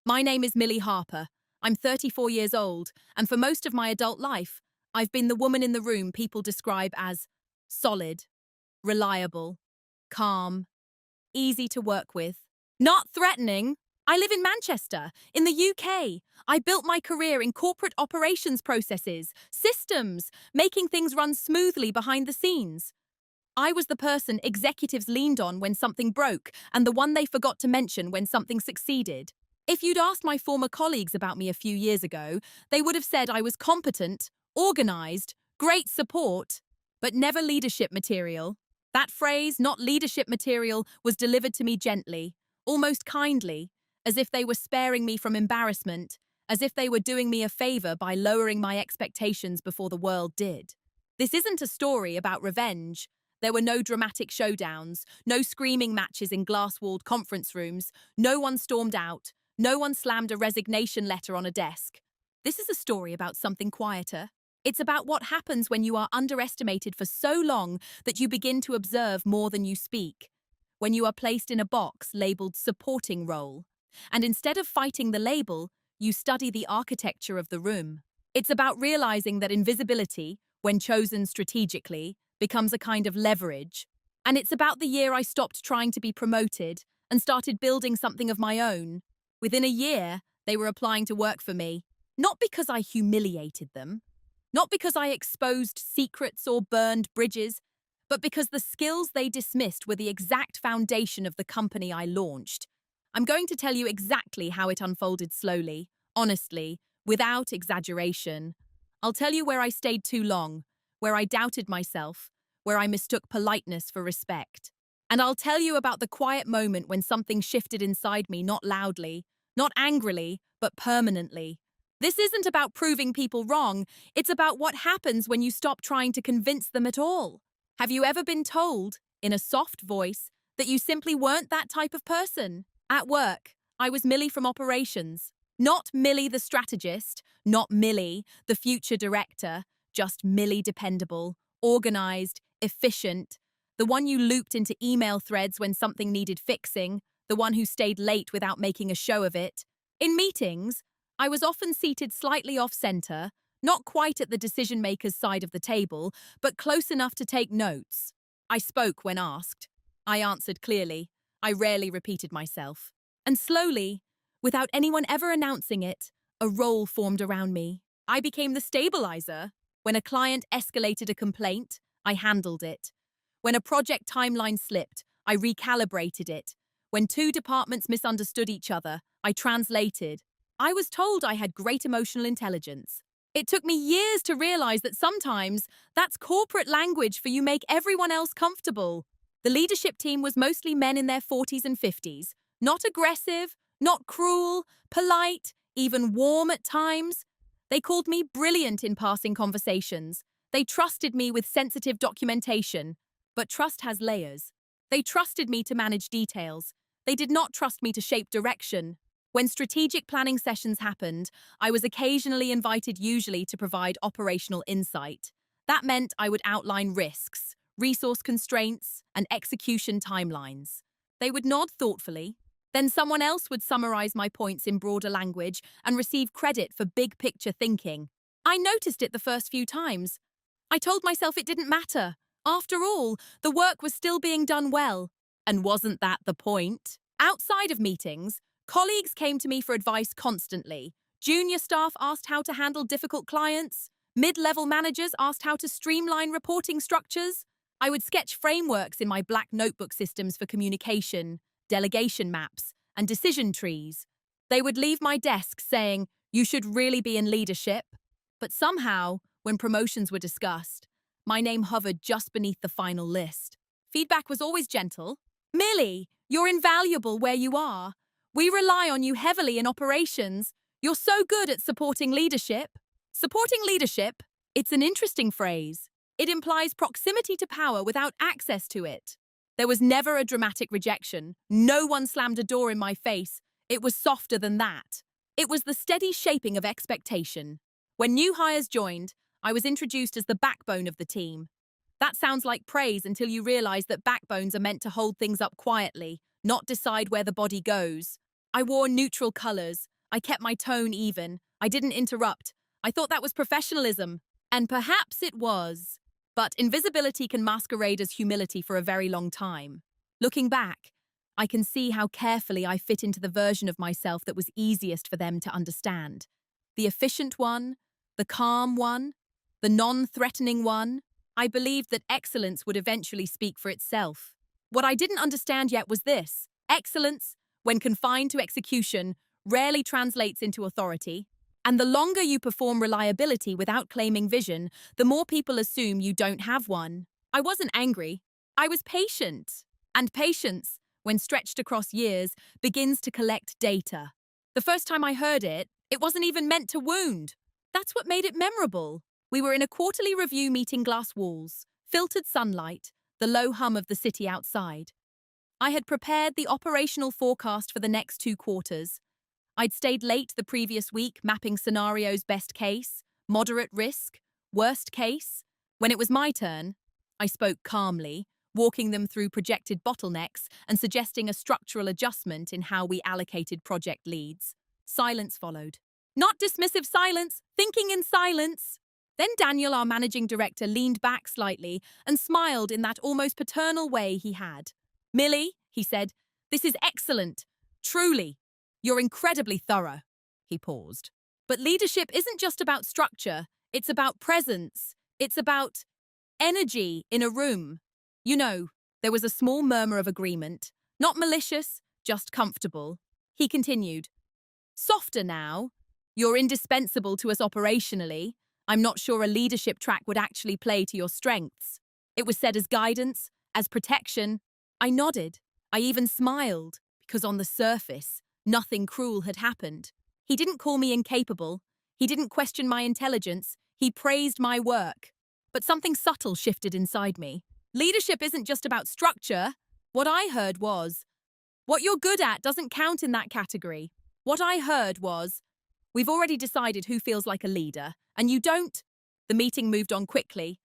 My name is Millie Harper. I'm 34 years old, and for most of my adult life, I've been the woman in the room people describe as solid, reliable, calm, easy to work with, not threatening. I live in Manchester, in the UK. I built my career in corporate operations processes, systems, making things run smoothly behind the scenes. I was the person executives leaned on when something broke and the one they forgot to mention when something succeeded. If you'd asked my former colleagues about me a few years ago, they would have said I was competent, organized, great support, but never leadership material. That phrase, not leadership material, was delivered to me gently, almost kindly, as if they were sparing me from embarrassment, as if they were doing me a favor by lowering my expectations before the world did. This isn't a story about revenge. There were no dramatic showdowns, no screaming matches in glass-walled conference rooms, no one stormed out, no one slammed a resignation letter on a desk. This is a story about something quieter. It's about what happens when you are underestimated for so long that you begin to observe more than you speak. When you are placed in a box labeled supporting role. And instead of fighting the label, you study the architecture of the room. It's about realizing that invisibility, when chosen strategically, becomes a kind of leverage. And it's about the year I stopped trying to be promoted and started building something of my own. Within a year, they were applying to work for me, not because I humiliated them, not because I exposed secrets or burned bridges, but because the skills they dismissed were the exact foundation of the company I launched. I'm going to tell you exactly how it unfolded slowly, honestly, without exaggeration. I'll tell you where I stayed too long, where I doubted myself, where I mistook politeness for respect. And I'll tell you about the quiet moment when something shifted inside me, not loudly, not angrily, but permanently. This isn't about proving people wrong, it's about what happens when you stop trying to convince them at all. Have you ever been told, in a soft voice, that you simply weren't that type of person? At work, I was Millie from operations. Not Millie the strategist, not Millie, the future director, just Millie dependable, organized, efficient, the one you looped into email threads when something needed fixing, the one who stayed late without making a show of it. In meetings, I was often seated slightly off-center, not quite at the decision-maker's side of the table, but close enough to take notes. I spoke when asked. I answered clearly. I rarely repeated myself. And slowly, without anyone ever announcing it, a role formed around me. I became the stabilizer. When a client escalated a complaint, I handled it. When a project timeline slipped, I recalibrated it. When two departments misunderstood each other, I translated. I was told I had great emotional intelligence. It took me years to realize that sometimes that's corporate language for you make everyone else comfortable. The leadership team was mostly men in their 40s and 50s, not aggressive, not cruel, polite, even warm at times. They called me brilliant in passing conversations. They trusted me with sensitive documentation. But trust has layers. They trusted me to manage details. They did not trust me to shape direction. When strategic planning sessions happened, I was occasionally invited usually to provide operational insight. That meant I would outline risks, resource constraints, and execution timelines. They would nod thoughtfully. Then someone else would summarize my points in broader language and receive credit for big-picture thinking. I noticed it the first few times. I told myself it didn't matter. After all, the work was still being done well. And wasn't that the point? Outside of meetings, colleagues came to me for advice constantly. Junior staff asked how to handle difficult clients. Mid-level managers asked how to streamline reporting structures. I would sketch frameworks in my black notebook systems for communication, delegation maps, and decision trees. They would leave my desk saying, "You should really be in leadership." But somehow, when promotions were discussed, my name hovered just beneath the final list. Feedback was always gentle. "Millie, you're invaluable where you are. We rely on you heavily in operations. You're so good at supporting leadership." Supporting leadership? It's an interesting phrase. It implies proximity to power without access to it. There was never a dramatic rejection. No one slammed a door in my face. It was softer than that. It was the steady shaping of expectation. When new hires joined, I was introduced as the backbone of the team. That sounds like praise until you realize that backbones are meant to hold things up quietly, not decide where the body goes. I wore neutral colors, I kept my tone even. I didn't interrupt. I thought that was professionalism. And perhaps it was. But invisibility can masquerade as humility for a very long time. Looking back, I can see how carefully I fit into the version of myself that was easiest for them to understand. The efficient one, the calm one, the non-threatening one. I believed that excellence would eventually speak for itself. What I didn't understand yet was this. Excellence, when confined to execution, rarely translates into authority. And the longer you perform reliability without claiming vision, the more people assume you don't have one. I wasn't angry. I was patient. And patience, when stretched across years, begins to collect data. The first time I heard it, it wasn't even meant to wound. That's what made it memorable. We were in a quarterly review meeting, glass walls, filtered sunlight, the low hum of the city outside. I had prepared the operational forecast for the next 2 quarters. I'd stayed late the previous week, mapping scenarios: best case, moderate risk, worst case. When it was my turn, I spoke calmly, walking them through projected bottlenecks and suggesting a structural adjustment in how we allocated project leads. Silence followed. Not dismissive silence, thinking in silence. Then Daniel, our managing director, leaned back slightly and smiled in that almost paternal way he had. "Millie," he said, "this is excellent. Truly. You're incredibly thorough." He paused. "But leadership isn't just about structure. It's about presence. It's about energy in a room." You know, there was a small murmur of agreement. Not malicious, just comfortable. He continued. "Softer now. You're indispensable to us operationally. I'm not sure a leadership track would actually play to your strengths." It was said as guidance, as protection. I nodded. I even smiled, because on the surface, nothing cruel had happened. He didn't call me incapable. He didn't question my intelligence. He praised my work. But something subtle shifted inside me. Leadership isn't just about structure. What I heard was, what you're good at doesn't count in that category. What I heard was, we've already decided who feels like a leader, and you don't. The meeting moved on quickly.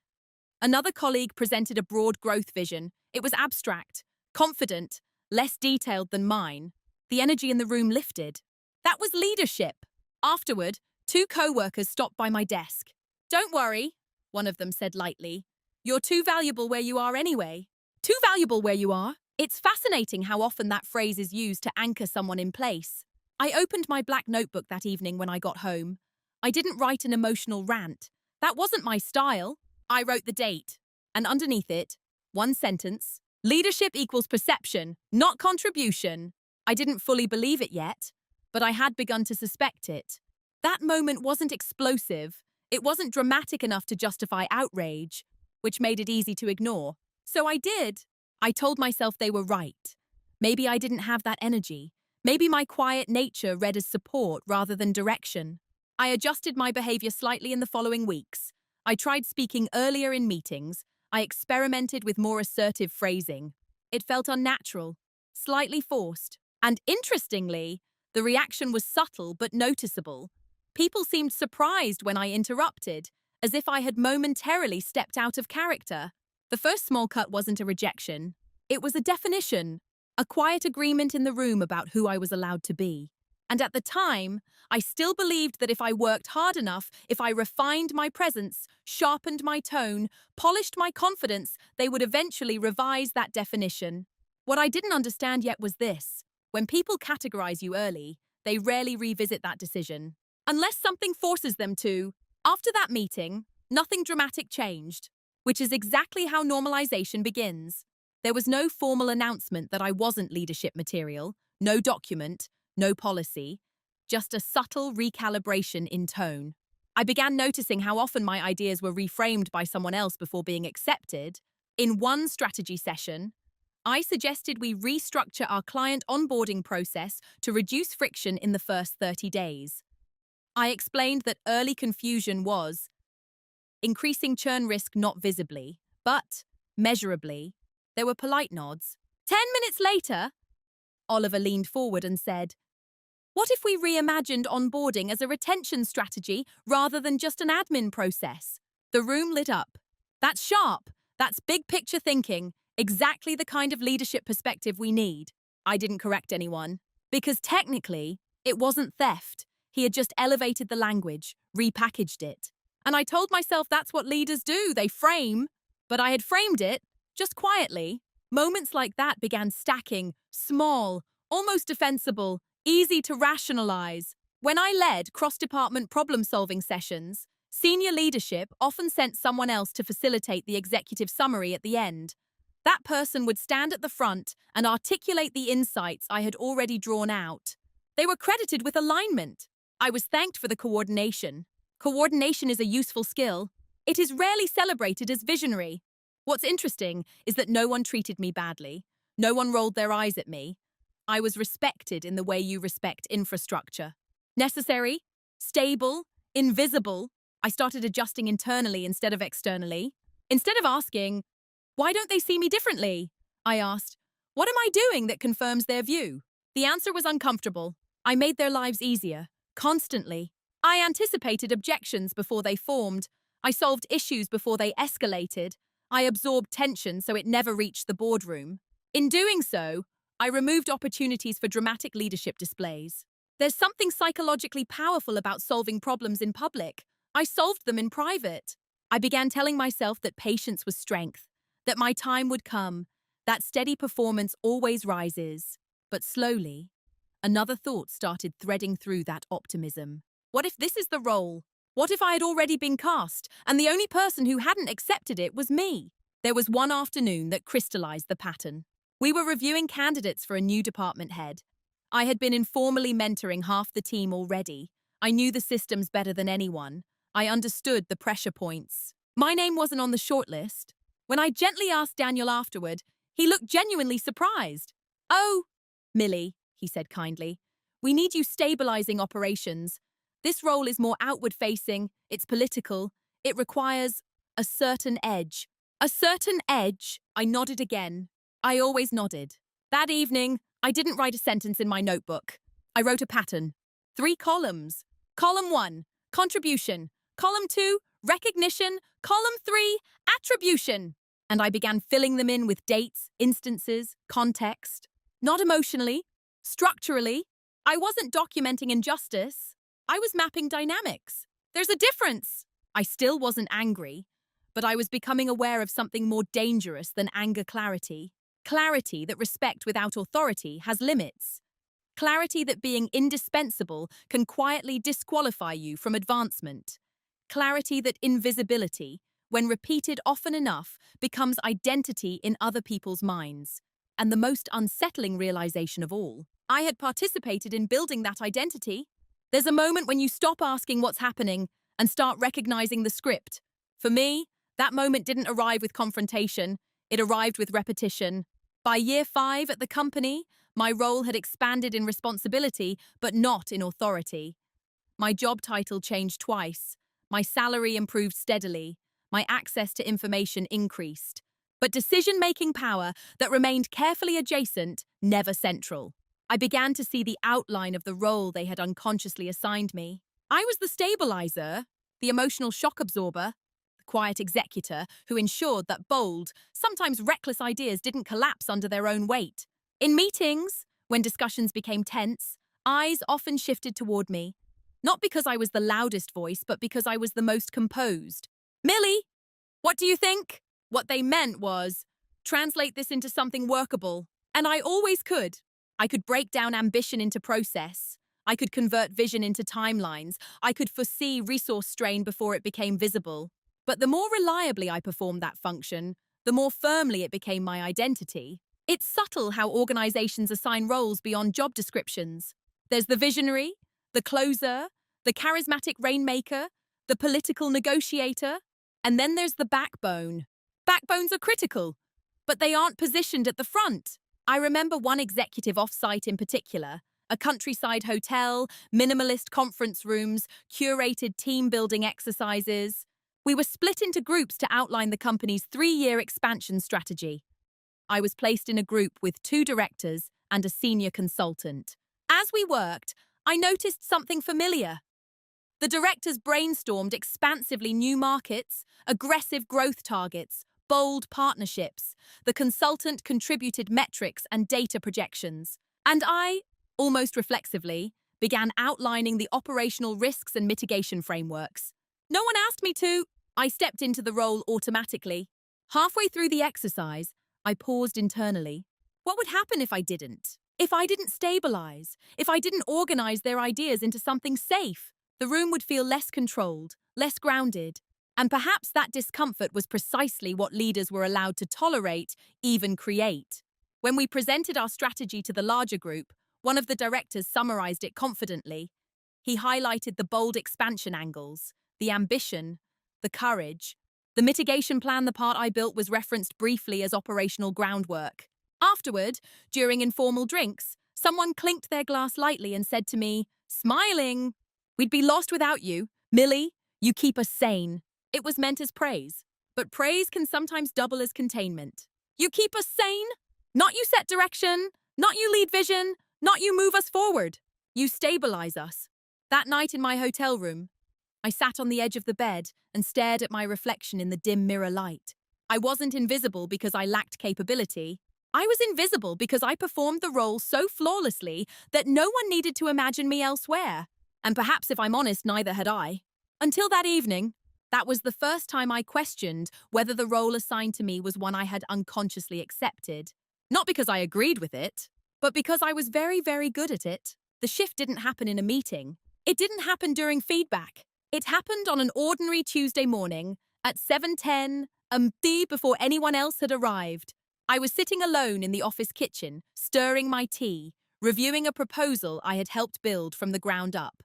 Another colleague presented a broad growth vision. It was abstract, confident, less detailed than mine. The energy in the room lifted. That was leadership. Afterward, 2 co-workers stopped by my desk. "Don't worry," one of them said lightly. "You're too valuable where you are anyway." Too valuable where you are? It's fascinating how often that phrase is used to anchor someone in place. I opened my black notebook that evening when I got home. I didn't write an emotional rant. That wasn't my style. I wrote the date. And underneath it, one sentence: leadership equals perception, not contribution. I didn't fully believe it yet, but I had begun to suspect it. That moment wasn't explosive. It wasn't dramatic enough to justify outrage, which made it easy to ignore. So I did. I told myself they were right. Maybe I didn't have that energy. Maybe my quiet nature read as support rather than direction. I adjusted my behavior slightly in the following weeks. I tried speaking earlier in meetings. I experimented with more assertive phrasing. It felt unnatural, slightly forced. And interestingly, the reaction was subtle but noticeable. People seemed surprised when I interrupted, as if I had momentarily stepped out of character. The first small cut wasn't a rejection. It was a definition, a quiet agreement in the room about who I was allowed to be. And at the time, I still believed that if I worked hard enough, if I refined my presence, sharpened my tone, polished my confidence, they would eventually revise that definition. What I didn't understand yet was this. When people categorize you early, they rarely revisit that decision. Unless something forces them to. After that meeting, nothing dramatic changed, which is exactly how normalization begins. There was no formal announcement that I wasn't leadership material, no document, no policy, just a subtle recalibration in tone. I began noticing how often my ideas were reframed by someone else before being accepted. In one strategy session, I suggested we restructure our client onboarding process to reduce friction in the first 30 days. I explained that early confusion was increasing churn risk not visibly, but measurably. There were polite nods. 10 minutes later, Oliver leaned forward and said, "What if we reimagined onboarding as a retention strategy rather than just an admin process?" The room lit up. That's sharp. That's big picture thinking. Exactly the kind of leadership perspective we need. I didn't correct anyone. Because technically, It wasn't theft. He had just elevated the language, repackaged it. And I told myself that's what leaders do, they frame. But I had framed it, just quietly. Moments like that began stacking, small, almost defensible, easy to rationalize. When I led cross-department problem-solving sessions, senior leadership often sent someone else to facilitate the executive summary at the end. That person would stand at the front and articulate the insights I had already drawn out. They were credited with alignment. I was thanked for the coordination. Coordination is a useful skill. It is rarely celebrated as visionary. What's interesting is that no one treated me badly. No one rolled their eyes at me. I was respected in the way you respect infrastructure. Necessary, stable, invisible. I started adjusting internally instead of externally. Instead of asking, why don't they see me differently? I asked, what am I doing that confirms their view? The answer was uncomfortable. I made their lives easier, constantly. I anticipated objections before they formed. I solved issues before they escalated. I absorbed tension so it never reached the boardroom. In doing so, I removed opportunities for dramatic leadership displays. There's something psychologically powerful about solving problems in public. I solved them in private. I began telling myself that patience was strength, that my time would come, that steady performance always rises. But slowly, another thought started threading through that optimism. What if this is the role? What if I had already been cast, and the only person who hadn't accepted it was me? There was one afternoon that crystallized the pattern. We were reviewing candidates for a new department head. I had been informally mentoring half the team already. I knew the systems better than anyone. I understood the pressure points. My name wasn't on the shortlist. When I gently asked Daniel afterward, he looked genuinely surprised. "Oh, Millie," he said kindly, "we need you stabilizing operations. This role is more outward-facing, it's political, it requires a certain edge." A certain edge? I nodded again. I always nodded. That evening, I didn't write a sentence in my notebook. I wrote a pattern. 3 columns. Column 1, contribution. Column 2, recognition. Column 3, attribution. And I began filling them in with dates, instances, context. Not emotionally, structurally. I wasn't documenting injustice. I was mapping dynamics. There's a difference. I still wasn't angry, but I was becoming aware of something more dangerous than anger clarity. Clarity that respect without authority has limits. Clarity that being indispensable can quietly disqualify you from advancement. Clarity that invisibility, when repeated often enough, becomes identity in other people's minds. And the most unsettling realization of all, I had participated in building that identity. There's a moment when you stop asking what's happening and start recognizing the script. For me, that moment didn't arrive with confrontation, it arrived with repetition. By year 5 at the company, my role had expanded in responsibility, but not in authority. My job title changed twice. My salary improved steadily. My access to information increased. But decision-making power that remained carefully adjacent, never central. I began to see the outline of the role they had unconsciously assigned me. I was the stabilizer, the emotional shock absorber, the quiet executor who ensured that bold, sometimes reckless ideas didn't collapse under their own weight. In meetings, when discussions became tense, eyes often shifted toward me. Not because I was the loudest voice, but because I was the most composed. "Millie, what do you think?" What they meant was, translate this into something workable. And I always could. I could break down ambition into process. I could convert vision into timelines. I could foresee resource strain before it became visible. But the more reliably I performed that function, the more firmly it became my identity. It's subtle how organizations assign roles beyond job descriptions. There's the visionary, the closer, the charismatic rainmaker, the political negotiator, and then there's the backbone. Backbones are critical, but they aren't positioned at the front. I remember one executive off-site in particular, a countryside hotel, minimalist conference rooms, curated team-building exercises. We were split into groups to outline the company's 3-year expansion strategy. I was placed in a group with 2 directors and a senior consultant. As we worked, I noticed something familiar. The directors brainstormed expansively new markets, aggressive growth targets, bold partnerships. The consultant contributed metrics and data projections. And I, almost reflexively, began outlining the operational risks and mitigation frameworks. No one asked me to. I stepped into the role automatically. Halfway through the exercise, I paused internally. What would happen if I didn't? If I didn't stabilize? If I didn't organize their ideas into something safe? The room would feel less controlled, less grounded. And perhaps that discomfort was precisely what leaders were allowed to tolerate, even create. When we presented our strategy to the larger group, one of the directors summarized it confidently. He highlighted the bold expansion angles, the ambition, the courage. The mitigation plan, the part I built, was referenced briefly as operational groundwork. Afterward, during informal drinks, someone clinked their glass lightly and said to me, smiling, "We'd be lost without you. Millie, you keep us sane." It was meant as praise, but praise can sometimes double as containment. You keep us sane? Not you set direction, not you lead vision, not you move us forward. You stabilize us. That night in my hotel room, I sat on the edge of the bed and stared at my reflection in the dim mirror light. I wasn't invisible because I lacked capability. I was invisible because I performed the role so flawlessly that no one needed to imagine me elsewhere. And perhaps, if I'm honest, neither had I. Until that evening, that was the first time I questioned whether the role assigned to me was one I had unconsciously accepted. Not because I agreed with it, but because I was very, very good at it. The shift didn't happen in a meeting. It didn't happen during feedback. It happened on an ordinary Tuesday morning at 7:10, before anyone else had arrived. I was sitting alone in the office kitchen, stirring my tea, reviewing a proposal I had helped build from the ground up.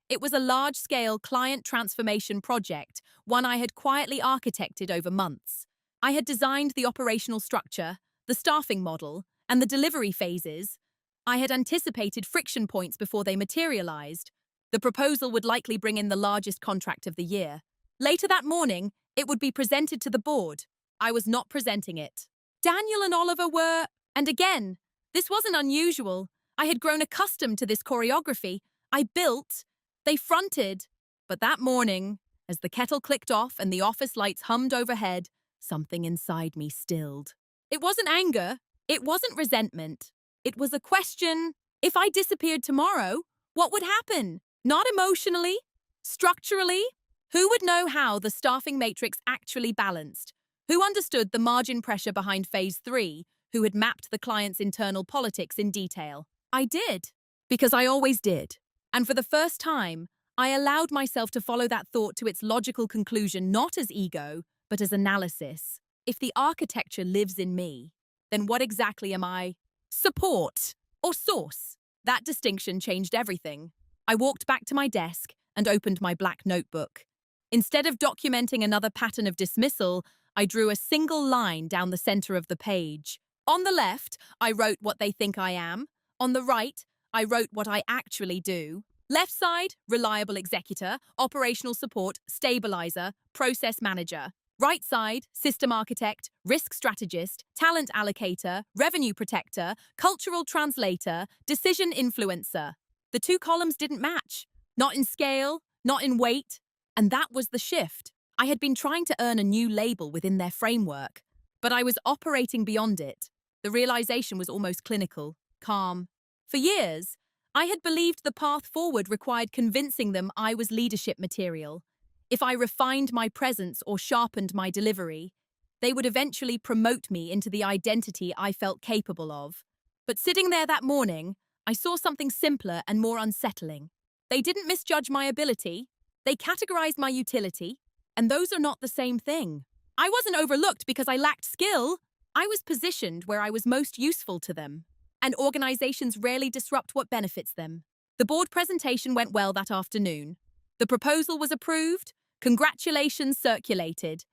It was a large-scale client transformation project, one I had quietly architected over months. I had designed the operational structure, the staffing model, and the delivery phases. I had anticipated friction points before they materialized. The proposal would likely bring in the largest contract of the year. Later that morning, it would be presented to the board. I was not presenting it. Daniel and Oliver were, and again, this wasn't unusual. I had grown accustomed to this choreography. I built, they fronted. But that morning, as the kettle clicked off and the office lights hummed overhead, something inside me stilled. It wasn't anger. It wasn't resentment. It was a question. If I disappeared tomorrow, what would happen? Not emotionally, structurally. Who would know how the staffing matrix actually balanced? Who understood the margin pressure behind Phase 3? Who had mapped the client's internal politics in detail? I did, because I always did. And for the first time, I allowed myself to follow that thought to its logical conclusion, not as ego, but as analysis. If the architecture lives in me, then what exactly am I? Support or source? That distinction changed everything. I walked back to my desk and opened my black notebook. Instead of documenting another pattern of dismissal, I drew a single line down the center of the page. On the left, I wrote what they think I am. On the right, I wrote what I actually do. Left side, reliable executor, operational support, stabilizer, process manager. Right side, system architect, risk strategist, talent allocator, revenue protector, cultural translator, decision influencer. The two columns didn't match. Not in scale, not in weight. And that was the shift. I had been trying to earn a new label within their framework, but I was operating beyond it. The realization was almost clinical, calm. For years, I had believed the path forward required convincing them I was leadership material. If I refined my presence or sharpened my delivery, they would eventually promote me into the identity I felt capable of. But sitting there that morning, I saw something simpler and more unsettling. They didn't misjudge my ability. They categorized my utility. And those are not the same thing. I wasn't overlooked because I lacked skill. I was positioned where I was most useful to them. And organizations rarely disrupt what benefits them. The board presentation went well that afternoon. The proposal was approved. Congratulations circulated.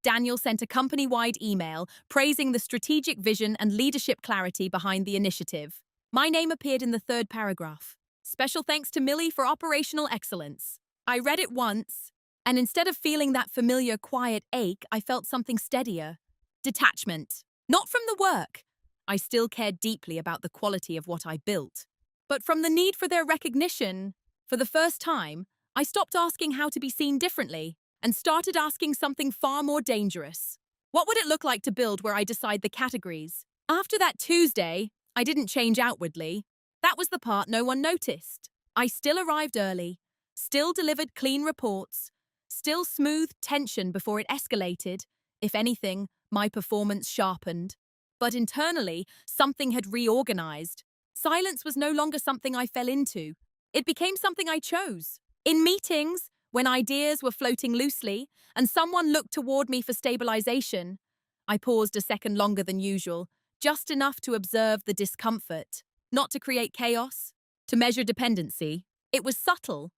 Daniel sent a company-wide email praising the strategic vision and leadership clarity behind the initiative. My name appeared in the third paragraph. Special thanks to Millie for operational excellence. I read it once, and instead of feeling that familiar quiet ache, I felt something steadier. Detachment. Not from the work. I still cared deeply about the quality of what I built. But from the need for their recognition. For the first time, I stopped asking how to be seen differently and started asking something far more dangerous. What would it look like to build where I decide the categories? After that Tuesday, I didn't change outwardly. That was the part no one noticed. I still arrived early, still delivered clean reports, still smoothed tension before it escalated. If anything, my performance sharpened. But internally, something had reorganized. Silence was no longer something I fell into. It became something I chose. In meetings, when ideas were floating loosely and someone looked toward me for stabilization, I paused a second longer than usual, just enough to observe the discomfort, not to create chaos, to measure dependency. It was subtle.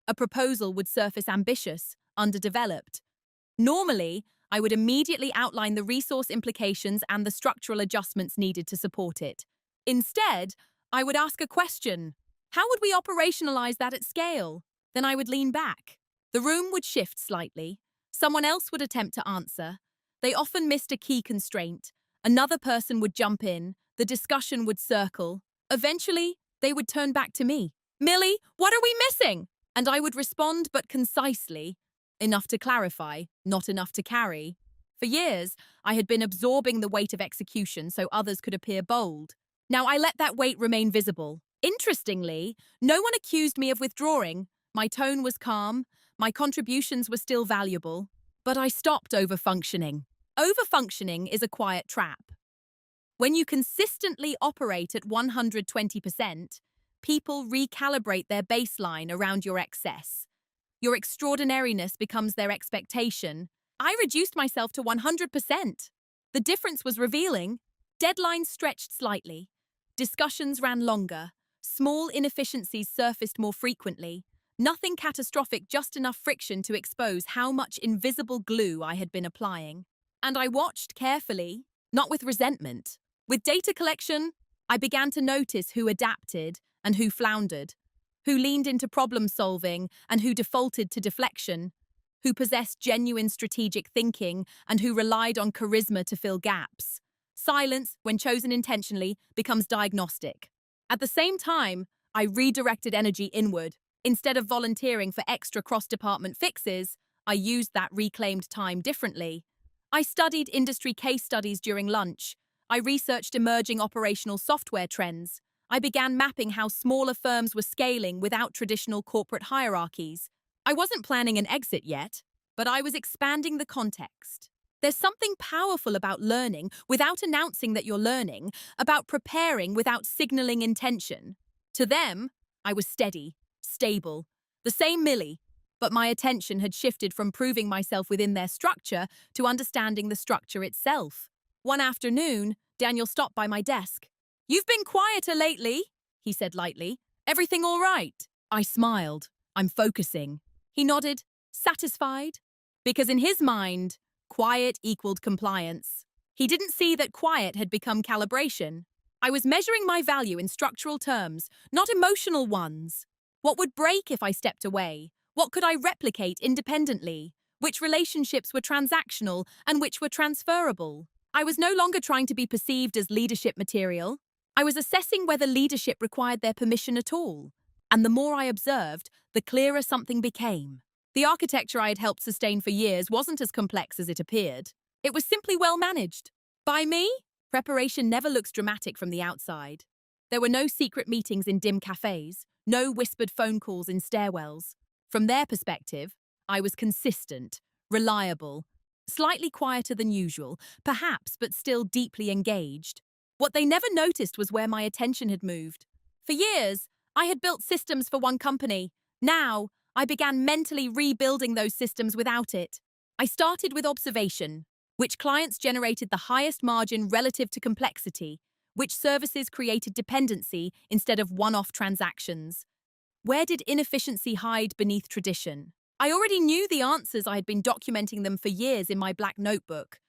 A proposal would surface ambitious, underdeveloped. Normally, I would immediately outline the resource implications and the structural adjustments needed to support it. Instead, I would ask a question. How would we operationalize that at scale? Then I would lean back. The room would shift slightly. Someone else would attempt to answer. They often missed a key constraint. Another person would jump in. The discussion would circle. Eventually, they would turn back to me. Millie, what are we missing? And I would respond, but concisely. Enough to clarify, not enough to carry. For years, I had been absorbing the weight of execution so others could appear bold. Now I let that weight remain visible. Interestingly, no one accused me of withdrawing. My tone was calm, my contributions were still valuable, but I stopped overfunctioning. Overfunctioning is a quiet trap. When you consistently operate at 120%, people recalibrate their baseline around your excess. Your extraordinariness becomes their expectation. I reduced myself to 100%. The difference was revealing. Deadlines stretched slightly. Discussions ran longer. Small inefficiencies surfaced more frequently. Nothing catastrophic, just enough friction to expose how much invisible glue I had been applying. And I watched carefully, not with resentment. With data collection, I began to notice who adapted and who floundered, who leaned into problem solving and who defaulted to deflection, who possessed genuine strategic thinking and who relied on charisma to fill gaps. Silence, when chosen intentionally, becomes diagnostic. At the same time, I redirected energy inward. Instead of volunteering for extra cross-department fixes, I used that reclaimed time differently. I studied industry case studies during lunch. I researched emerging operational software trends. I began mapping how smaller firms were scaling without traditional corporate hierarchies. I wasn't planning an exit yet, but I was expanding the context. There's something powerful about learning without announcing that you're learning, about preparing without signaling intention. To them, I was steady, stable, the same Millie, but my attention had shifted from proving myself within their structure to understanding the structure itself. One afternoon, Daniel stopped by my desk. "You've been quieter lately," he said lightly. "Everything all right?" I smiled. "I'm focusing." He nodded, satisfied, because in his mind, quiet equaled compliance. He didn't see that quiet had become calibration. I was measuring my value in structural terms, not emotional ones. What would break if I stepped away? What could I replicate independently? Which relationships were transactional and which were transferable? I was no longer trying to be perceived as leadership material. I was assessing whether leadership required their permission at all. And the more I observed, the clearer something became. The architecture I had helped sustain for years wasn't as complex as it appeared. It was simply well managed. By me, preparation never looks dramatic from the outside. There were no secret meetings in dim cafes, no whispered phone calls in stairwells. From their perspective, I was consistent, reliable, slightly quieter than usual, perhaps, but still deeply engaged. What they never noticed was where my attention had moved. For years, I had built systems for one company. Now, I began mentally rebuilding those systems without it. I started with observation. Which clients generated the highest margin relative to complexity? Which services created dependency instead of one-off transactions? Where did inefficiency hide beneath tradition? I already knew the answers. I had been documenting them for years in my black notebook.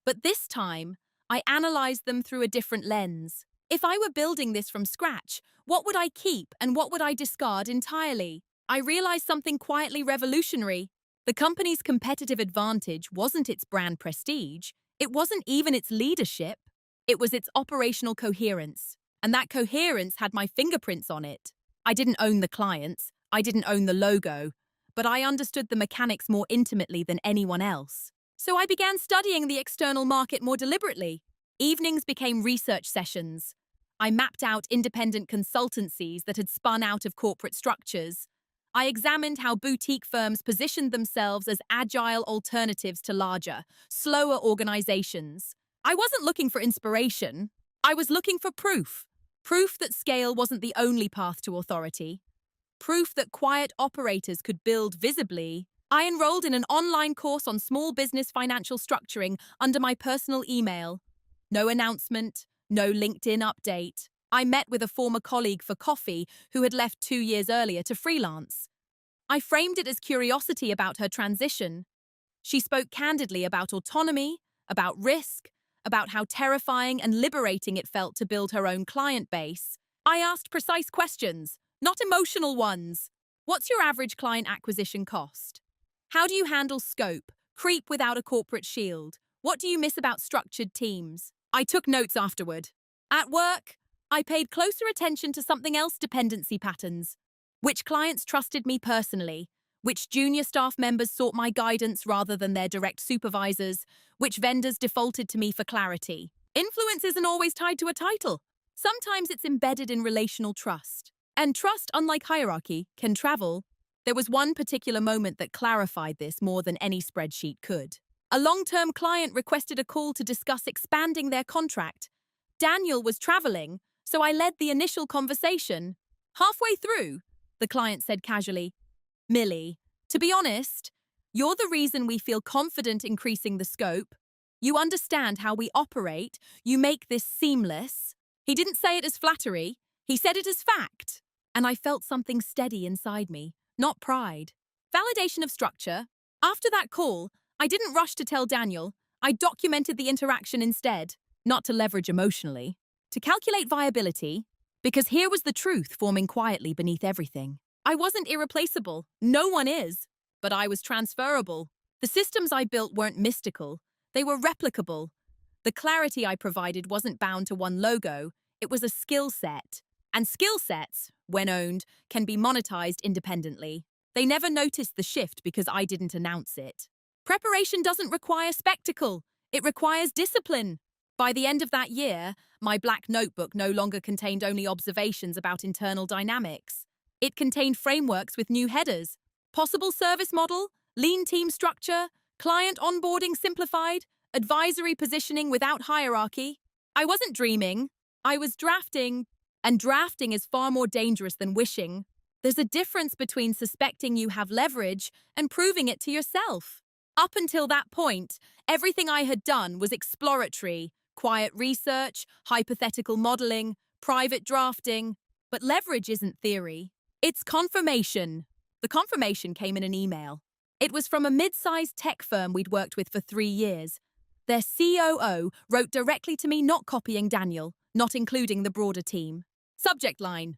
But this time, I analyzed them through a different lens. If I were building this from scratch, what would I keep and what would I discard entirely? I realized something quietly revolutionary. The company's competitive advantage wasn't its brand prestige. It wasn't even its leadership. It was its operational coherence. And that coherence had my fingerprints on it. I didn't own the clients. I didn't own the logo. But I understood the mechanics more intimately than anyone else. So I began studying the external market more deliberately. Evenings became research sessions. I mapped out independent consultancies that had spun out of corporate structures. I examined how boutique firms positioned themselves as agile alternatives to larger, slower organizations. I wasn't looking for inspiration. I was looking for proof. Proof that scale wasn't the only path to authority. Proof that quiet operators could build visibly. I enrolled in an online course on small business financial structuring under my personal email. No announcement, no LinkedIn update. I met with a former colleague for coffee who had left 2 years earlier to freelance. I framed it as curiosity about her transition. She spoke candidly about autonomy, about risk, about how terrifying and liberating it felt to build her own client base. I asked precise questions, not emotional ones. What's your average client acquisition cost? How do you handle scope, creep without a corporate shield? What do you miss about structured teams? I took notes afterward. At work, I paid closer attention to something else: dependency patterns. Which clients trusted me personally? Which junior staff members sought my guidance rather than their direct supervisors? Which vendors defaulted to me for clarity? Influence isn't always tied to a title. Sometimes it's embedded in relational trust. And trust, unlike hierarchy, can travel. There was one particular moment that clarified this more than any spreadsheet could. A long-term client requested a call to discuss expanding their contract. Daniel was traveling, so I led the initial conversation. Halfway through, the client said casually, "Millie, to be honest, you're the reason we feel confident increasing the scope. You understand how we operate. You make this seamless." He didn't say it as flattery. He said it as fact. And I felt something steady inside me, not pride. Validation of structure. After that call, I didn't rush to tell Daniel. I documented the interaction instead, not to leverage emotionally, to calculate viability, because here was the truth forming quietly beneath everything. I wasn't irreplaceable. No one is. But I was transferable. The systems I built weren't mystical. They were replicable. The clarity I provided wasn't bound to one logo. It was a skill set. And skill sets, when owned, can be monetized independently. They never noticed the shift because I didn't announce it. Preparation doesn't require spectacle. It requires discipline. By the end of that year, my black notebook no longer contained only observations about internal dynamics. It contained frameworks with new headers: possible service model, lean team structure, client onboarding simplified, advisory positioning without hierarchy. I wasn't dreaming. I was drafting. And drafting is far more dangerous than wishing. There's a difference between suspecting you have leverage and proving it to yourself. Up until that point, everything I had done was exploratory: quiet research, hypothetical modeling, private drafting. But leverage isn't theory. It's confirmation. The confirmation came in an email. It was from a mid-sized tech firm we'd worked with for 3 years. Their COO wrote directly to me, not copying Daniel, not including the broader team. Subject line: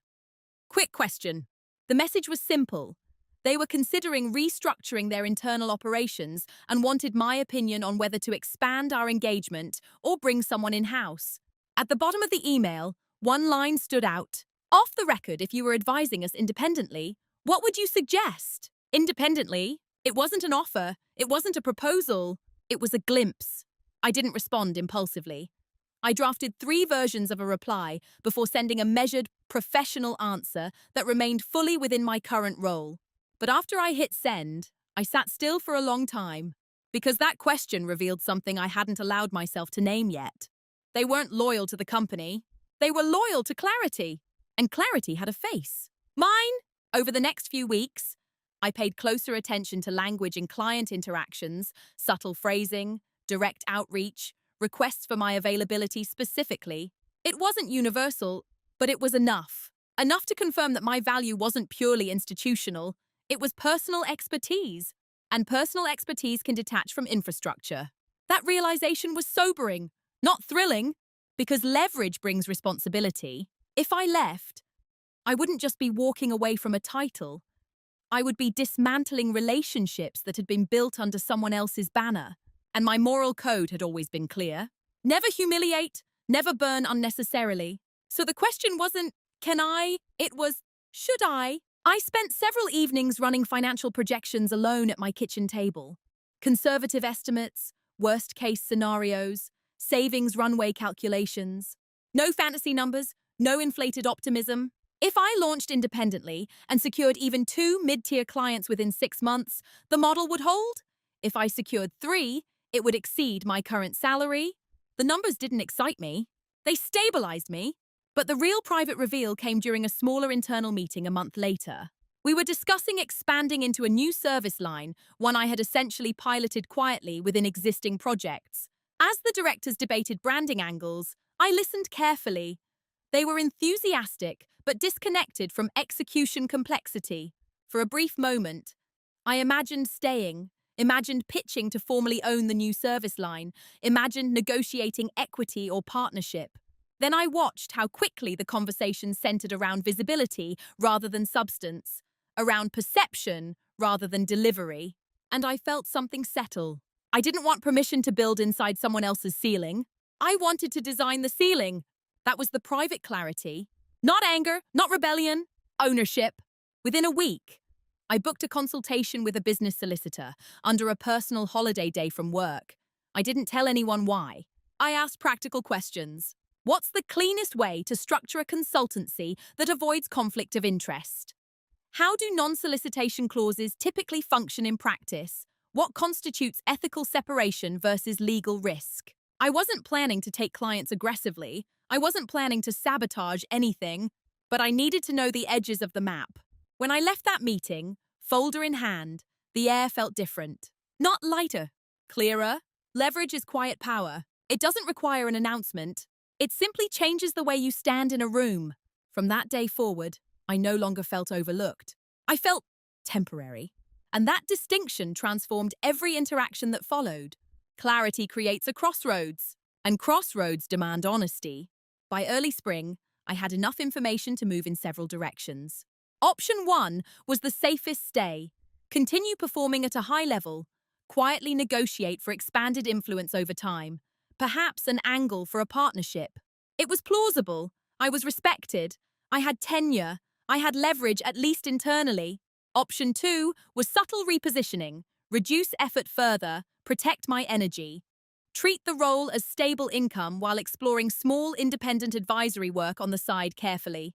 quick question. The message was simple. They were considering restructuring their internal operations and wanted my opinion on whether to expand our engagement or bring someone in-house. At the bottom of the email, one line stood out. Off the record, if you were advising us independently, what would you suggest? Independently? It wasn't an offer. It wasn't a proposal. It was a glimpse. I didn't respond impulsively. I drafted 3 versions of a reply before sending a measured, professional answer that remained fully within my current role. But after I hit send, I sat still for a long time, because that question revealed something I hadn't allowed myself to name yet. They weren't loyal to the company. They were loyal to clarity. And clarity had a face. Mine. Over the next few weeks, I paid closer attention to language in client interactions, subtle phrasing, direct outreach, requests for my availability specifically. It wasn't universal, but it was enough. Enough to confirm that my value wasn't purely institutional. It was personal expertise. And personal expertise can detach from infrastructure. That realization was sobering, not thrilling, because leverage brings responsibility. If I left, I wouldn't just be walking away from a title. I would be dismantling relationships that had been built under someone else's banner. And my moral code had always been clear. Never humiliate, never burn unnecessarily. So the question wasn't, can I? It was, should I? I spent several evenings running financial projections alone at my kitchen table. Conservative estimates, worst-case scenarios, savings runway calculations. No fantasy numbers, no inflated optimism. If I launched independently and secured even 2 mid-tier clients within 6 months, the model would hold. If I secured 3, it would exceed my current salary. The numbers didn't excite me. They stabilized me. But the real private reveal came during a smaller internal meeting a month later. We were discussing expanding into a new service line, one I had essentially piloted quietly within existing projects. As the directors debated branding angles, I listened carefully. They were enthusiastic, but disconnected from execution complexity. For a brief moment, I imagined staying, imagined pitching to formally own the new service line, imagined negotiating equity or partnership. Then I watched how quickly the conversation centered around visibility rather than substance, around perception rather than delivery. And I felt something settle. I didn't want permission to build inside someone else's ceiling. I wanted to design the ceiling. That was the private clarity. Not anger, not rebellion, ownership. Within a week, I booked a consultation with a business solicitor under a personal holiday day from work. I didn't tell anyone why. I asked practical questions. What's the cleanest way to structure a consultancy that avoids conflict of interest? How do non-solicitation clauses typically function in practice? What constitutes ethical separation versus legal risk? I wasn't planning to take clients aggressively. I wasn't planning to sabotage anything, but I needed to know the edges of the map. When I left that meeting, folder in hand, the air felt different. Not lighter, clearer. Leverage is quiet power. It doesn't require an announcement. It simply changes the way you stand in a room. From that day forward, I no longer felt overlooked. I felt temporary. And that distinction transformed every interaction that followed. Clarity creates a crossroads, and crossroads demand honesty. By early spring, I had enough information to move in several directions. Option 1 was the safest stay. Continue performing at a high level. Quietly negotiate for expanded influence over time. Perhaps an angle for a partnership. It was plausible. I was respected. I had tenure. I had leverage, at least internally. Option 2 was subtle repositioning. Reduce effort further. Protect my energy. Treat the role as stable income while exploring small independent advisory work on the side carefully.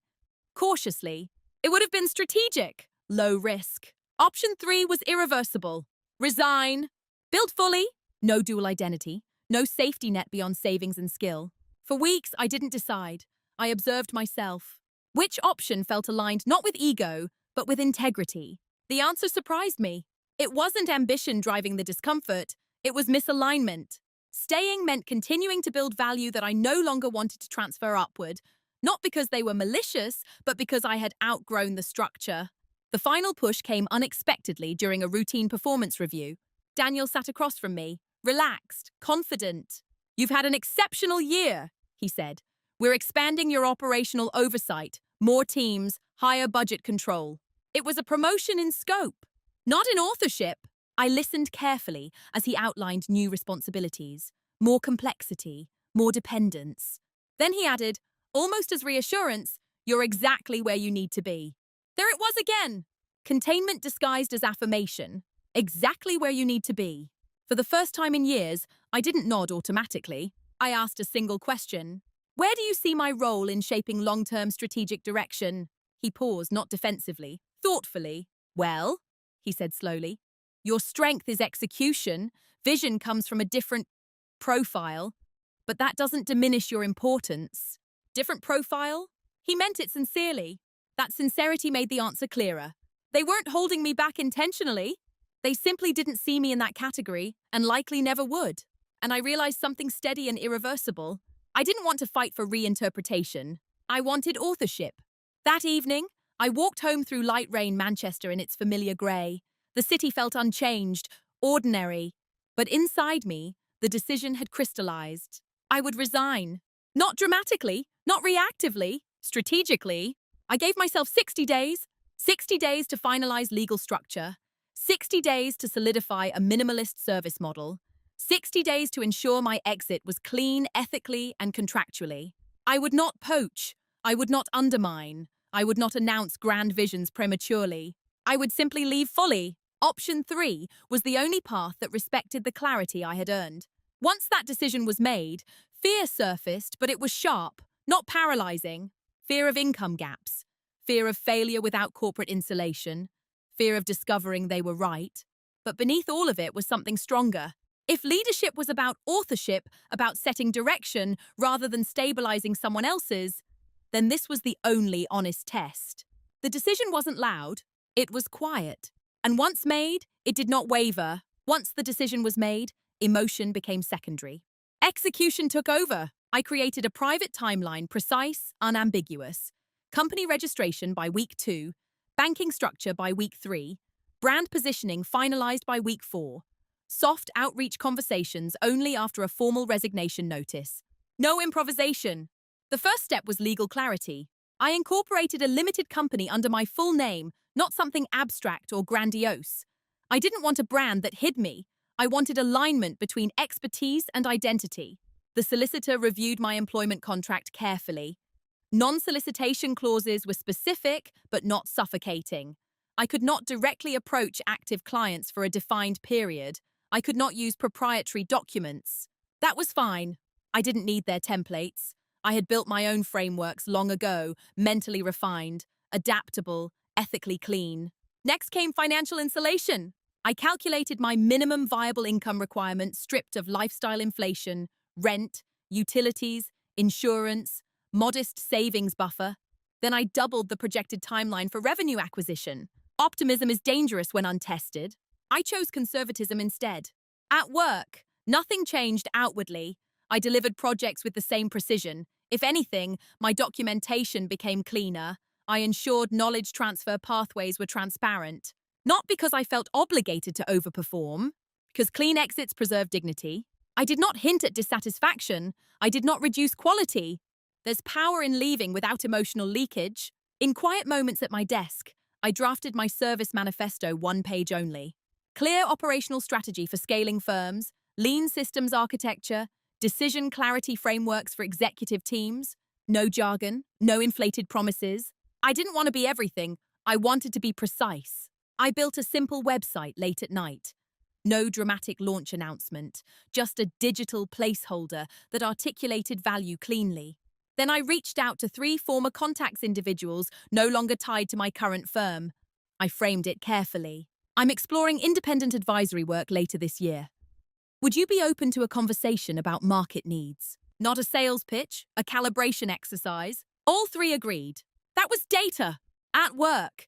Cautiously. It would have been strategic. Low risk. Option 3 was irreversible. Resign. Build fully. No dual identity. No safety net beyond savings and skill. For weeks, I didn't decide. I observed myself. Which option felt aligned not with ego, but with integrity? The answer surprised me. It wasn't ambition driving the discomfort. It was misalignment. Staying meant continuing to build value that I no longer wanted to transfer upward, not because they were malicious, but because I had outgrown the structure. The final push came unexpectedly during a routine performance review. Daniel sat across from me, relaxed, confident. "You've had an exceptional year," he said. "We're expanding your operational oversight, more teams, higher budget control." It was a promotion in scope, not in authorship. I listened carefully as he outlined new responsibilities, more complexity, more dependence. Then he added, almost as reassurance, "You're exactly where you need to be." There it was again. Containment disguised as affirmation. Exactly where you need to be. For the first time in years, I didn't nod automatically. I asked a single question. "Where do you see my role in shaping long-term strategic direction?" He paused, not defensively, thoughtfully. "Well," he said slowly, "your strength is execution. Vision comes from a different profile, but that doesn't diminish your importance." Different profile? He meant it sincerely. That sincerity made the answer clearer. They weren't holding me back intentionally. They simply didn't see me in that category, and likely never would. And I realized something steady and irreversible. I didn't want to fight for reinterpretation. I wanted authorship. That evening, I walked home through light rain Manchester in its familiar grey. The city felt unchanged, ordinary. But inside me, the decision had crystallized. I would resign. Not dramatically, not reactively, strategically. I gave myself 60 days. 60 days to finalize legal structure. 60 days to solidify a minimalist service model. 60 days to ensure my exit was clean ethically and contractually. I would not poach. I would not undermine. I would not announce grand visions prematurely. I would simply leave fully. Option 3 was the only path that respected the clarity I had earned. Once that decision was made, fear surfaced, but it was sharp, not paralyzing. Fear of income gaps, fear of failure without corporate insulation, fear of discovering they were right. But beneath all of it was something stronger. If leadership was about authorship, about setting direction rather than stabilizing someone else's, then this was the only honest test. The decision wasn't loud, it was quiet. And once made, it did not waver. Once the decision was made, emotion became secondary. Execution took over. I created a private timeline, precise, unambiguous. Company registration by week 2, banking structure by week 3, brand positioning finalized by week 4, soft outreach conversations only after a formal resignation notice. No improvisation. The first step was legal clarity. I incorporated a limited company under my full name, not something abstract or grandiose. I didn't want a brand that hid me. I wanted alignment between expertise and identity. The solicitor reviewed my employment contract carefully. Non-solicitation clauses were specific but not suffocating. I could not directly approach active clients for a defined period. I could not use proprietary documents. That was fine. I didn't need their templates. I had built my own frameworks long ago, mentally refined, adaptable, ethically clean. Next came financial insulation. I calculated my minimum viable income requirement stripped of lifestyle inflation, rent, utilities, insurance, modest savings buffer. Then I doubled the projected timeline for revenue acquisition. Optimism is dangerous when untested. I chose conservatism instead. At work, nothing changed outwardly. I delivered projects with the same precision. If anything, my documentation became cleaner. I ensured knowledge transfer pathways were transparent. Not because I felt obligated to overperform, because clean exits preserve dignity. I did not hint at dissatisfaction. I did not reduce quality. There's power in leaving without emotional leakage. In quiet moments at my desk, I drafted my service manifesto, 1 page only. Clear operational strategy for scaling firms, lean systems architecture, decision clarity frameworks for executive teams. No jargon, no inflated promises. I didn't want to be everything. I wanted to be precise. I built a simple website late at night. No dramatic launch announcement, just a digital placeholder that articulated value cleanly. Then I reached out to 3 former contacts individuals no longer tied to my current firm. I framed it carefully. I'm exploring independent advisory work later this year. Would you be open to a conversation about market needs? Not a sales pitch, a calibration exercise. All 3 agreed. That was data. At work.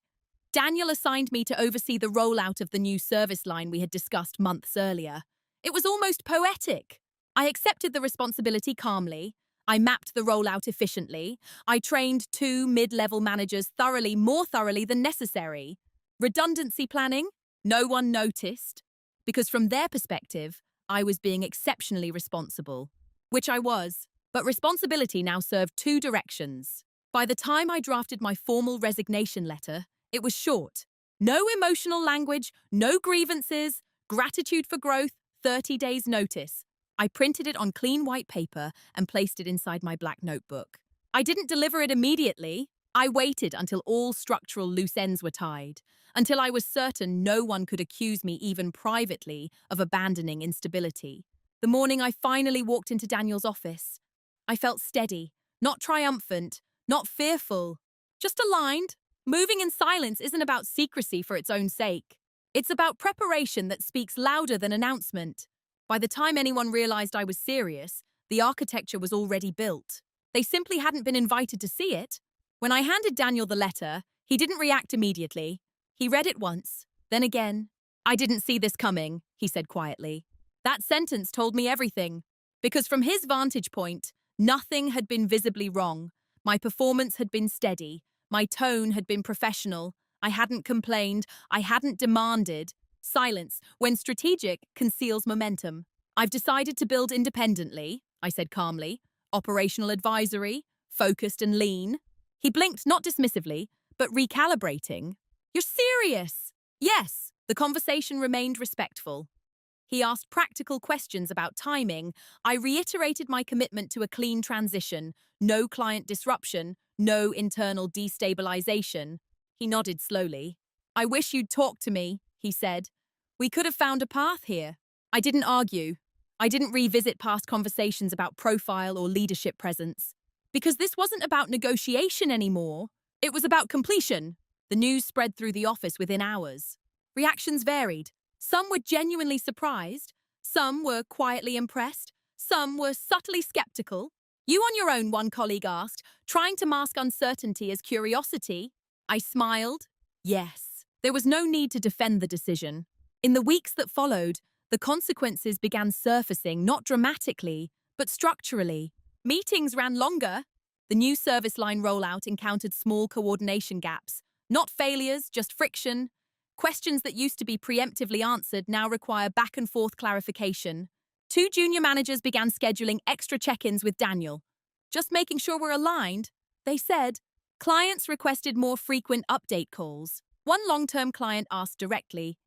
Daniel assigned me to oversee the rollout of the new service line we had discussed months earlier. It was almost poetic. I accepted the responsibility calmly. I mapped the rollout efficiently. I trained 2 mid-level managers thoroughly, more thoroughly than necessary. Redundancy planning? No one noticed. Because from their perspective, I was being exceptionally responsible. Which I was. But responsibility now served 2 directions. By the time I drafted my formal resignation letter, it was short. No emotional language, no grievances, gratitude for growth, 30 days notice. I printed it on clean white paper and placed it inside my black notebook. I didn't deliver it immediately. I waited until all structural loose ends were tied, until I was certain no one could accuse me even privately of abandoning instability. The morning I finally walked into Daniel's office, I felt steady, not triumphant, not fearful, just aligned. Moving in silence isn't about secrecy for its own sake. It's about preparation that speaks louder than announcement. By the time anyone realized I was serious, the architecture was already built. They simply hadn't been invited to see it. When I handed Daniel the letter, he didn't react immediately. He read it once, then again. "I didn't see this coming," he said quietly. That sentence told me everything. Because from his vantage point, nothing had been visibly wrong. My performance had been steady. My tone had been professional. I hadn't complained. I hadn't demanded. Silence, when strategic, conceals momentum. "I've decided to build independently," I said calmly. "Operational advisory, focused and lean." He blinked, not dismissively, but recalibrating. "You're serious?" "Yes." The conversation remained respectful. He asked practical questions about timing. I reiterated my commitment to a clean transition, no client disruption, no internal destabilization. He nodded slowly. "I wish you'd talk to me," he said. "We could have found a path here." I didn't argue. I didn't revisit past conversations about profile or leadership presence. Because this wasn't about negotiation anymore, it was about completion. The news spread through the office within hours. Reactions varied. Some were genuinely surprised, some were quietly impressed, some were subtly skeptical. You on your own, one colleague asked, trying to mask uncertainty as curiosity. I smiled. Yes. There was no need to defend the decision. In the weeks that followed, the consequences began surfacing not dramatically, but structurally. Meetings ran longer. The new service line rollout encountered small coordination gaps. Not failures, just friction. Questions that used to be preemptively answered now require back-and-forth clarification. Two junior managers began scheduling extra check-ins with Daniel. Just making sure we're aligned, they said. Clients requested more frequent update calls. One long-term client asked directly,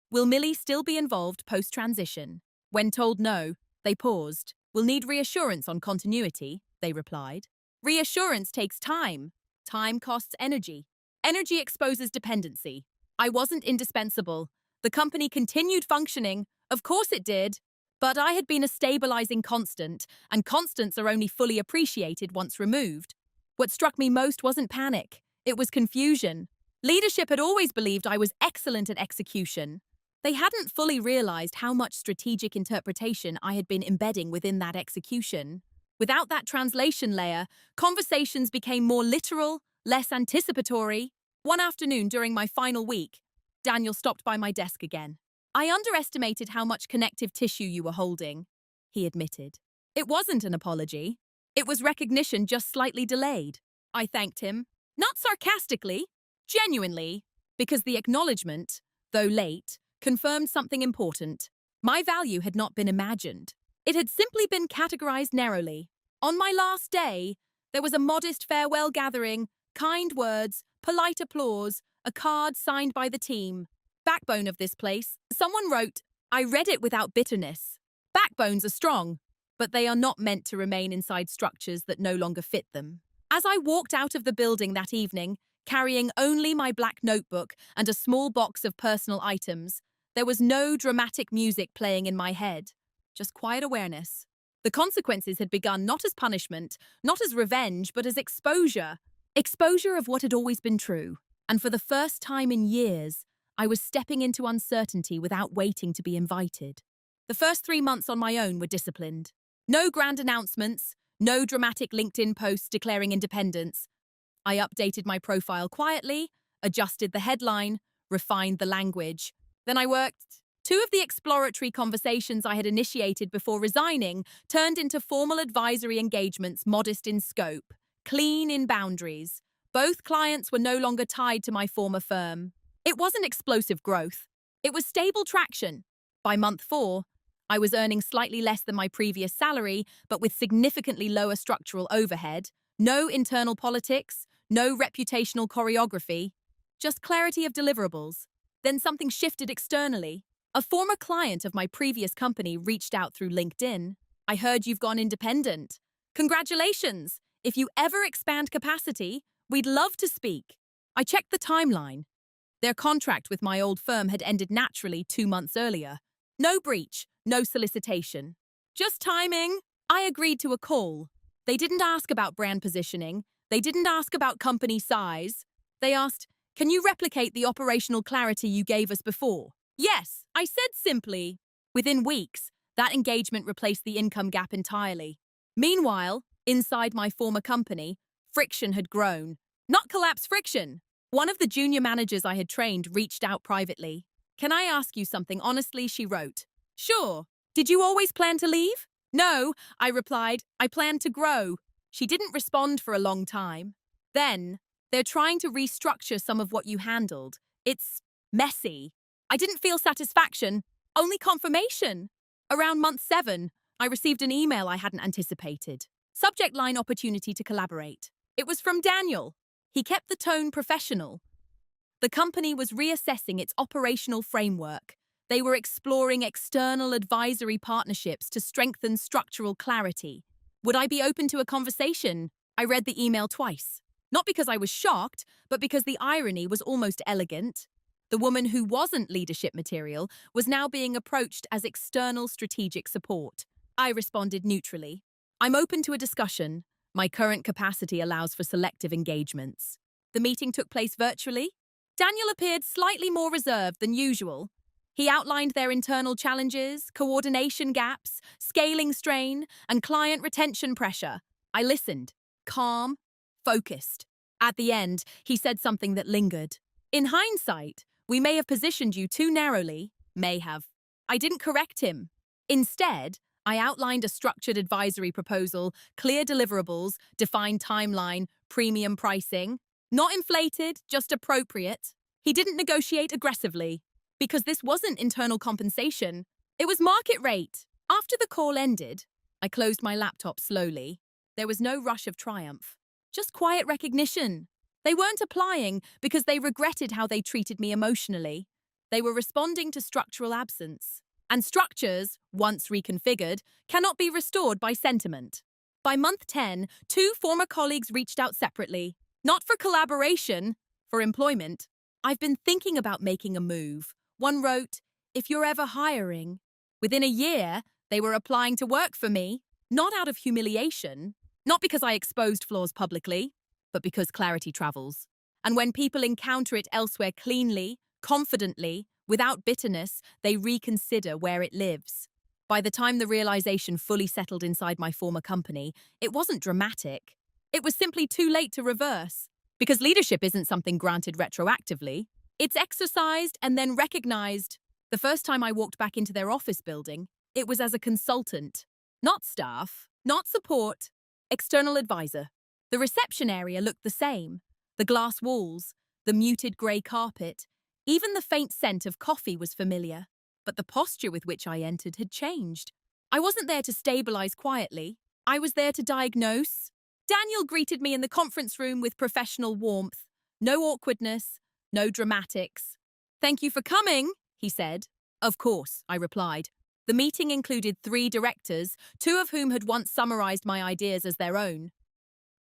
"Will Millie still be involved post-transition?" When told no, they paused. "We'll need reassurance on continuity," they replied. Reassurance takes time. Time costs energy. Energy exposes dependency. I wasn't indispensable. The company continued functioning. Of course it did. But I had been a stabilizing constant, and constants are only fully appreciated once removed. What struck me most wasn't panic. It was confusion. Leadership had always believed I was excellent at execution. They hadn't fully realized how much strategic interpretation I had been embedding within that execution. Without that translation layer, conversations became more literal, less anticipatory. One afternoon during my final week, Daniel stopped by my desk again. "I underestimated how much connective tissue you were holding," he admitted. It wasn't an apology. It was recognition just slightly delayed. I thanked him, not sarcastically, genuinely, because the acknowledgement, though late, confirmed something important. My value had not been imagined. It had simply been categorized narrowly. On my last day, there was a modest farewell gathering, kind words, polite applause, a card signed by the team. Backbone of this place, someone wrote. I read it without bitterness. Backbones are strong, but they are not meant to remain inside structures that no longer fit them. As I walked out of the building that evening, carrying only my black notebook and a small box of personal items, there was no dramatic music playing in my head, just quiet awareness. The consequences had begun not as punishment, not as revenge, but as exposure. Exposure of what had always been true. And for the first time in years, I was stepping into uncertainty without waiting to be invited. The first 3 months on my own were disciplined. No grand announcements, no dramatic LinkedIn posts declaring independence. I updated my profile quietly, adjusted the headline, refined the language. Then I worked. 2 of the exploratory conversations I had initiated before resigning turned into formal advisory engagements, modest in scope, clean in boundaries. Both clients were no longer tied to my former firm. It wasn't explosive growth. It was stable traction. By month 4, I was earning slightly less than my previous salary, but with significantly lower structural overhead, no internal politics, no reputational choreography, just clarity of deliverables. Then something shifted externally. A former client of my previous company reached out through LinkedIn. "I heard you've gone independent. Congratulations! If you ever expand capacity, we'd love to speak." I checked the timeline. Their contract with my old firm had ended naturally 2 months earlier. No breach, no solicitation. Just timing. I agreed to a call. They didn't ask about brand positioning. They didn't ask about company size. They asked, "Can you replicate the operational clarity you gave us before?" Yes, I said simply. Within weeks, that engagement replaced the income gap entirely. Meanwhile, inside my former company, friction had grown. Not collapse friction. One of the junior managers I had trained reached out privately. "Can I ask you something honestly?" she wrote. "Sure. Did you always plan to leave?" "No," I replied. "I planned to grow." She didn't respond for a long time. Then, "They're trying to restructure some of what you handled. It's messy." I didn't feel satisfaction, only confirmation. Around month 7, I received an email I hadn't anticipated. Subject line: opportunity to collaborate. It was from Daniel. He kept the tone professional. The company was reassessing its operational framework. They were exploring external advisory partnerships to strengthen structural clarity. Would I be open to a conversation? I read the email twice. Not because I was shocked, but because the irony was almost elegant. The woman who wasn't leadership material was now being approached as external strategic support. I responded neutrally. "I'm open to a discussion, My current capacity allows for selective engagements. The meeting took place virtually. Daniel appeared slightly more reserved than usual. He outlined their internal challenges, coordination gaps, scaling strain, and client retention pressure. I listened, calm, focused. At the end, he said something that lingered. In hindsight, we may have positioned you too narrowly. May have. I didn't correct him. Instead, I outlined a structured advisory proposal, clear deliverables, defined timeline, premium pricing. Not inflated, just appropriate. He didn't negotiate aggressively, because this wasn't internal compensation. It was market rate. After the call ended, I closed my laptop slowly. There was no rush of triumph, just quiet recognition. They weren't applying because they regretted how they treated me emotionally. They were responding to structural absence. And structures, once reconfigured, cannot be restored by sentiment. By month 10, 2 former colleagues reached out separately. Not for collaboration, for employment. I've been thinking about making a move. One wrote, "If you're ever hiring." Within a year, they were applying to work for me, not out of humiliation, not because I exposed flaws publicly, but because clarity travels. And when people encounter it elsewhere cleanly, confidently, without bitterness, they reconsider where it lives. By the time the realization fully settled inside my former company, it wasn't dramatic. It was simply too late to reverse. Because leadership isn't something granted retroactively. It's exercised and then recognized. The first time I walked back into their office building, it was as a consultant. Not staff, not support, external advisor. The reception area looked the same. The glass walls, the muted grey carpet, even the faint scent of coffee was familiar. But the posture with which I entered had changed. I wasn't there to stabilize quietly. I was there to diagnose. Daniel greeted me in the conference room with professional warmth. No awkwardness, no dramatics. "Thank you for coming," he said. "Of course," I replied. The meeting included 3 directors, 2 of whom had once summarized my ideas as their own.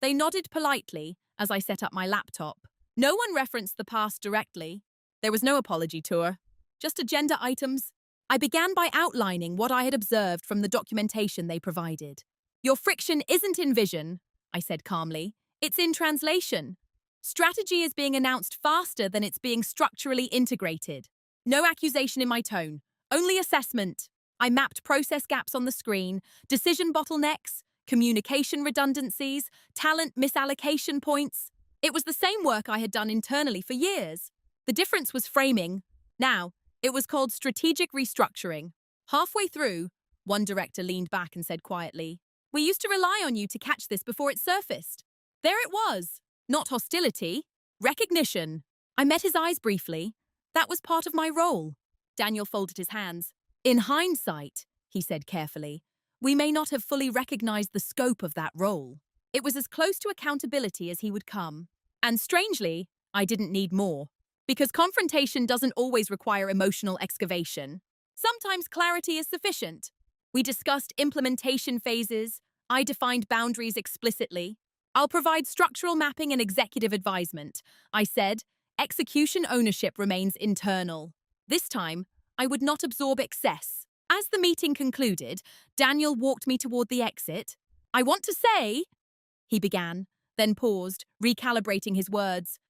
They nodded politely as I set up my laptop. No one referenced the past directly. There was no apology tour, just agenda items. I began by outlining what I had observed from the documentation they provided. "Your friction isn't in vision," I said calmly. "It's in translation. Strategy is being announced faster than it's being structurally integrated." No accusation in my tone, only assessment. I mapped process gaps on the screen, decision bottlenecks, communication redundancies, talent misallocation points. It was the same work I had done internally for years. The difference was framing. Now, it was called strategic restructuring. Halfway through, one director leaned back and said quietly, "We used to rely on you to catch this before it surfaced." There it was. Not hostility, recognition. I met his eyes briefly. That was part of my role. Daniel folded his hands. "In hindsight," he said carefully, "we may not have fully recognized the scope of that role. It was as close to accountability as he would come. And strangely, I didn't need more. Because confrontation doesn't always require emotional excavation. Sometimes clarity is sufficient. We discussed implementation phases. I defined boundaries explicitly. "I'll provide structural mapping and executive advisement," I said. "Execution ownership remains internal. This time, I would not absorb excess." As the meeting concluded, Daniel walked me toward the exit. "I want to say," he began, then paused, recalibrating his words.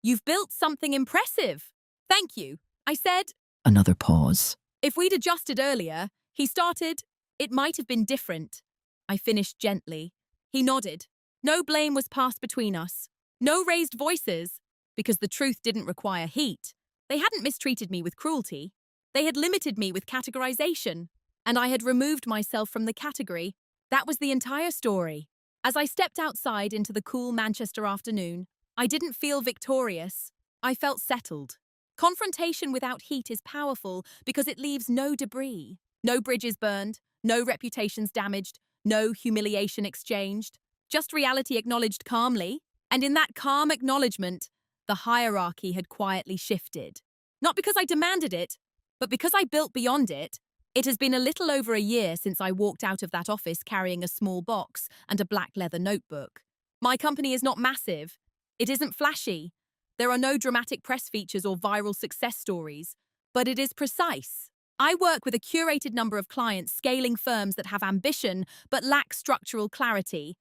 "You've built something impressive." "Thank you," I said. Another pause. "If we'd adjusted earlier," he started, "it might have been different." I finished gently. He nodded. No blame was passed between us. No raised voices, because the truth didn't require heat. They hadn't mistreated me with cruelty. They had limited me with categorization, and I had removed myself from the category. That was the entire story. As I stepped outside into the cool Manchester afternoon, I didn't feel victorious. I felt settled. Confrontation without heat is powerful because it leaves no debris. No bridges burned, no reputations damaged, no humiliation exchanged. Just reality acknowledged calmly. And in that calm acknowledgement, the hierarchy had quietly shifted. Not because I demanded it, but because I built beyond it. It has been a little over a year since I walked out of that office carrying a small box and a black leather notebook. My company is not massive. It isn't flashy. There are no dramatic press features or viral success stories, but it is precise. I work with a curated number of clients scaling firms that have ambition but lack structural clarity.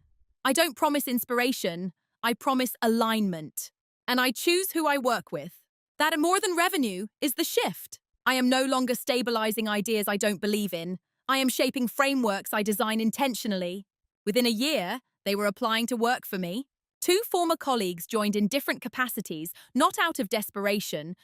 I don't promise inspiration, I promise alignment. And I choose who I work with. That more than revenue is the shift. I am no longer stabilizing ideas I don't believe in. I am shaping frameworks I design intentionally. Within a year, they were applying to work for me. Two former colleagues joined in different capacities, not out of desperation,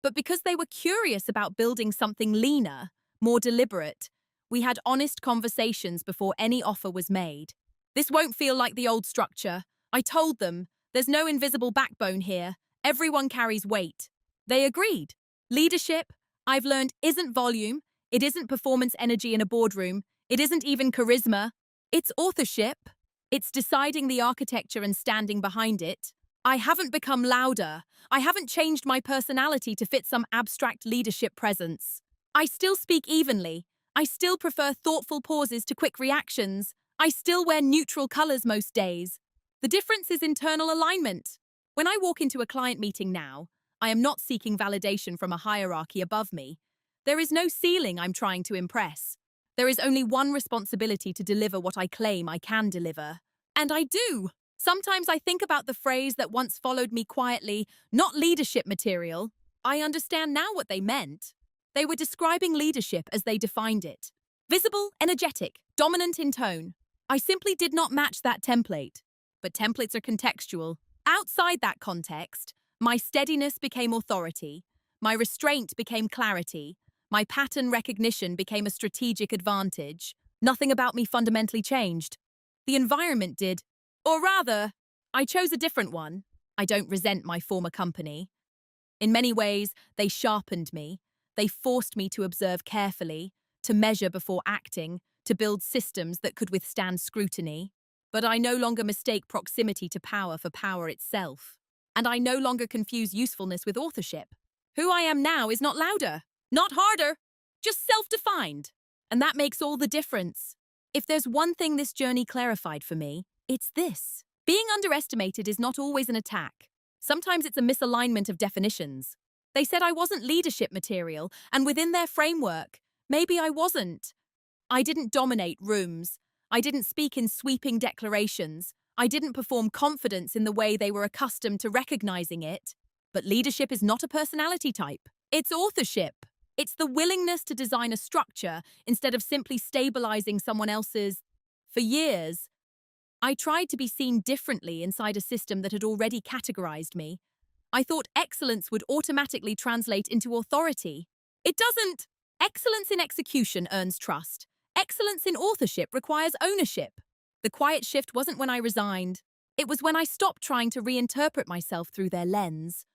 but because they were curious about building something leaner, more deliberate. We had honest conversations before any offer was made. This won't feel like the old structure. I told them, there's no invisible backbone here. Everyone carries weight. They agreed. Leadership, I've learned, isn't volume. It isn't performance energy in a boardroom. It isn't even charisma. It's authorship. It's deciding the architecture and standing behind it. I haven't become louder. I haven't changed my personality to fit some abstract leadership presence. I still speak evenly. I still prefer thoughtful pauses to quick reactions. I still wear neutral colors most days. The difference is internal alignment. When I walk into a client meeting now, I am not seeking validation from a hierarchy above me. There is no ceiling I'm trying to impress. There is only one responsibility to deliver what I claim I can deliver. And I do. Sometimes I think about the phrase that once followed me quietly, not leadership material. I understand now what they meant. They were describing leadership as they defined it. Visible, energetic, dominant in tone. I simply did not match that template. But templates are contextual. Outside that context, my steadiness became authority. My restraint became clarity. My pattern recognition became a strategic advantage. Nothing about me fundamentally changed. The environment did. Or rather, I chose a different one. I don't resent my former company. In many ways, they sharpened me. They forced me to observe carefully, to measure before acting, to build systems that could withstand scrutiny. But I no longer mistake proximity to power for power itself. And I no longer confuse usefulness with authorship. Who I am now is not louder, not harder, just self-defined. And that makes all the difference. If there's one thing this journey clarified for me, it's this. Being underestimated is not always an attack. Sometimes it's a misalignment of definitions. They said I wasn't leadership material, and within their framework, maybe I wasn't. I didn't dominate rooms. I didn't speak in sweeping declarations. I didn't perform confidence in the way they were accustomed to recognizing it. But leadership is not a personality type. It's authorship. It's the willingness to design a structure instead of simply stabilizing someone else's. For years, I tried to be seen differently inside a system that had already categorized me. I thought excellence would automatically translate into authority. It doesn't. Excellence in execution earns trust. Excellence in authorship requires ownership. The quiet shift wasn't when I resigned. It was when I stopped trying to reinterpret myself through their lens.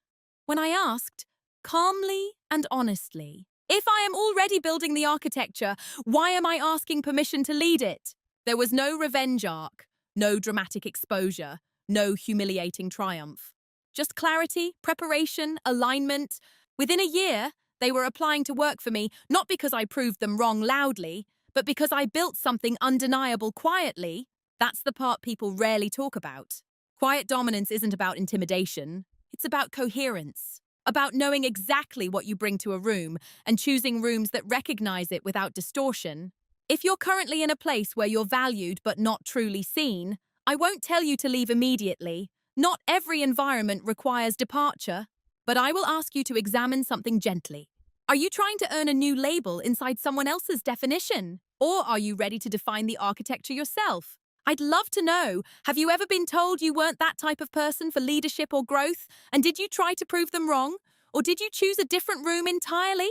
When I asked, calmly and honestly, if I am already building the architecture, why am I asking permission to lead it? There was no revenge arc, no dramatic exposure, no humiliating triumph. Just clarity, preparation, alignment. Within a year, they were applying to work for me, not because I proved them wrong loudly, but because I built something undeniable quietly. That's the part people rarely talk about. Quiet dominance isn't about intimidation. It's about coherence, about knowing exactly what you bring to a room and choosing rooms that recognize it without distortion. If you're currently in a place where you're valued but not truly seen, I won't tell you to leave immediately. Not every environment requires departure, but I will ask you to examine something gently. Are you trying to earn a new label inside someone else's definition? Or are you ready to define the architecture yourself? I'd love to know, have you ever been told you weren't that type of person for leadership or growth? And did you try to prove them wrong? Or did you choose a different room entirely?